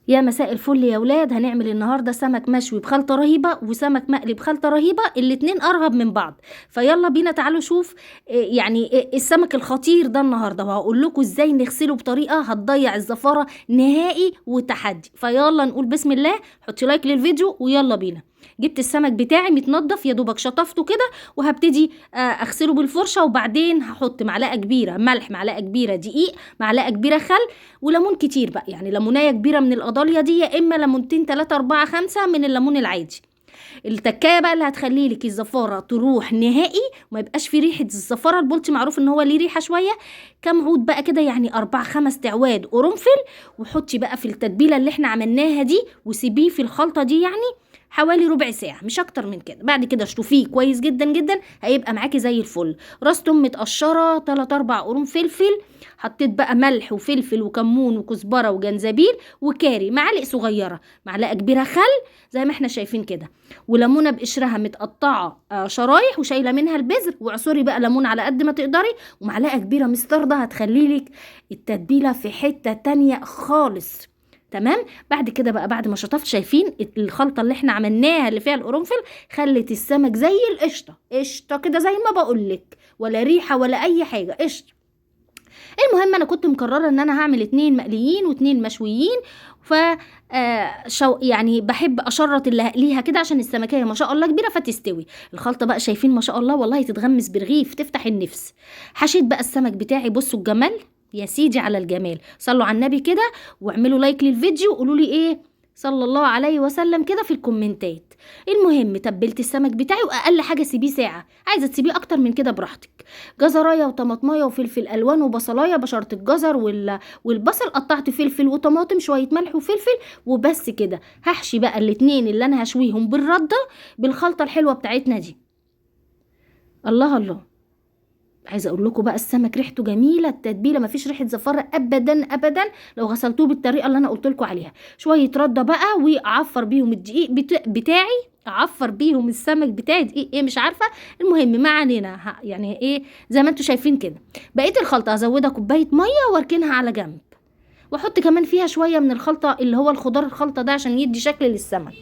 يا مساء الفل يا ولاد، هنعمل النهارده سمك مشوي بخلطه رهيبه وسمك مقلي بخلطه رهيبه، الاتنين ارغب من بعض. فيلا بينا تعالوا شوف السمك الخطير ده النهارده، وهقول لكم ازاي نغسله بطريقه هتضيع الزفاره نهائي وتحدي. فيلا نقول بسم الله. حطي لايك للفيديو ويلا بينا. جبت السمك بتاعي متنضف، يا دوبك شطفته كده وهبتدي اغسله بالفرشه، وبعدين هحط معلقه كبيره ملح، معلقه كبيره دقيق، معلقه كبيره خل، وليمون كتير بقى، يعني ليمونايه كبيره من القضاليا دي، يا اما ليمونتين 3 4 5 من الليمون العادي. التكايه بقى اللي هتخلي لك الزفاره تروح نهائي وما يبقاش في ريحه الزفاره. البولتي معروف ان هو ليه ريحه شويه. كام عود بقى كده، يعني 4 5 تعواد قرنفل، وحطي بقى في التتبيله اللي احنا عملناها دي وسيبيه في الخلطه دي يعني حوالي ربع ساعة، مش اكتر من كده. بعد كده اشطفيه كويس جدا جدا، هيبقى معاكي زي الفل. راس توم متقشرة، 3 4 قرون فلفل، حطيت بقى ملح وفلفل وكمون وكزبرة وجنزبيل وكاري، معالق صغيرة، معلقة كبيرة خل زي ما احنا شايفين كده، وليمونة بقشرها متقطعة شرايح وشايلة منها البذر، وعصوري بقى ليمون على قد ما تقدري، ومعلقة كبيرة مستردة هتخليلك التتبيلة في حتة تانية خالص. تمام. بعد كده بقى، بعد ما شطفت، شايفين الخلطه اللي احنا عملناها اللي فيها القرنفل خلت السمك زي القشطه، قشطه كده زي ما بقولك، ولا ريحه ولا اي حاجه، قشطه. المهم انا كنت مقرره ان انا هعمل 2 مقليين و2 مشويين. ف يعني بحب اشرط اللي هقليها كده عشان السمكيه ما شاء الله كبيره فتستوي. الخلطه بقى شايفين ما شاء الله، والله تتغمس برغيف تفتح النفس. حشيت بقى السمك بتاعي، بصوا الجمال يا سيدي على الجمال. صلوا على النبي كده واعملوا لايك للفيديو وقولوا لي ايه صلى الله عليه وسلم كده في الكومنتات. المهم تبلت السمك بتاعي، واقل حاجه سيبيه ساعه، عايزه تسيبيه اكتر من كده براحتك. جزرايه وطماطمايه وفلفل الوان وبصلايه، بشرت الجزر والبصل، قطعت فلفل وطماطم، شويه ملح وفلفل، وبس كده. هحشي بقى الاتنين اللي انا هشويهم بالرده بالخلطه الحلوه بتاعتنا دي. الله الله. عايزه اقول لكم بقى السمك ريحته جميله، التتبيله مفيش ريحه زفاره ابدا ابدا لو غسلتوه بالطريقه اللي انا قلت لكم عليها. شويه رده بقى واعفر بيهم الدقيق بتاعي، اعفر بيهم السمك بتاعي دقيق ايه مش عارفه. المهم ما علينا، يعني ايه زي ما انتم شايفين كده. بقيه الخلطه هزودها كوبايه ميه واركنها على جنب، واحط كمان فيها شويه من الخلطه اللي هو الخضار الخلطه ده عشان يدي شكل للسمك.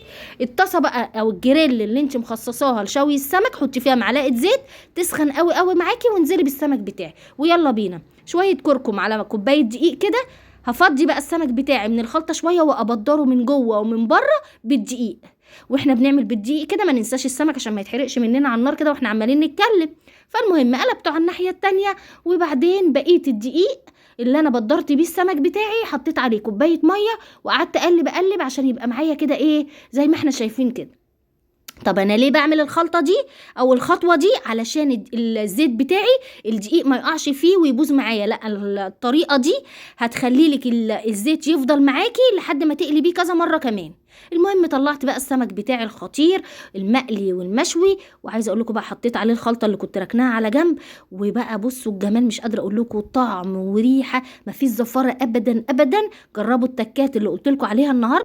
الطاسه بقى او الجريل اللي انت مخصصاها لشوي السمك، حطي فيها معلقه زيت تسخن قوي قوي معاكي، وانزلي بالسمك بتاعي ويلا بينا. شويه كركم على كوبايه دقيق كده. هفضي بقى السمك بتاعي من الخلطه شويه وابدره من جوه ومن بره بالدقيق. واحنا بنعمل بالدقيق كده ما ننساش السمك عشان ما يتحرقش مننا على النار كده واحنا عمالين نتكلم. فالمهم قلبته على الناحيه التانية، وبعدين بقيه الدقيق اللي انا بدرت بيه السمك بتاعي حطيت عليه كوبايه ميه، وقعدت اقلب عشان يبقى معايا كده ايه زي ما احنا شايفين كده. طب انا ليه بعمل الخلطه دي او الخطوه دي؟ علشان الزيت بتاعي الدقيق ما يقعش فيه ويبوظ معايا. لا، الطريقه دي هتخلي لك الزيت يفضل معاكي لحد ما تقلي بيه كذا مره كمان. المهم طلعت بقى السمك بتاعي الخطير المقلي والمشوي، وعايزه اقول لكم بقى حطيت عليه الخلطه اللي كنت ركناها على جنب. وبقى بصوا الجمال، مش قادره اقول لكم، طعم وريحه مفيش زفاره ابدا ابدا. جربوا التكات اللي قلت لكم عليها النهارده.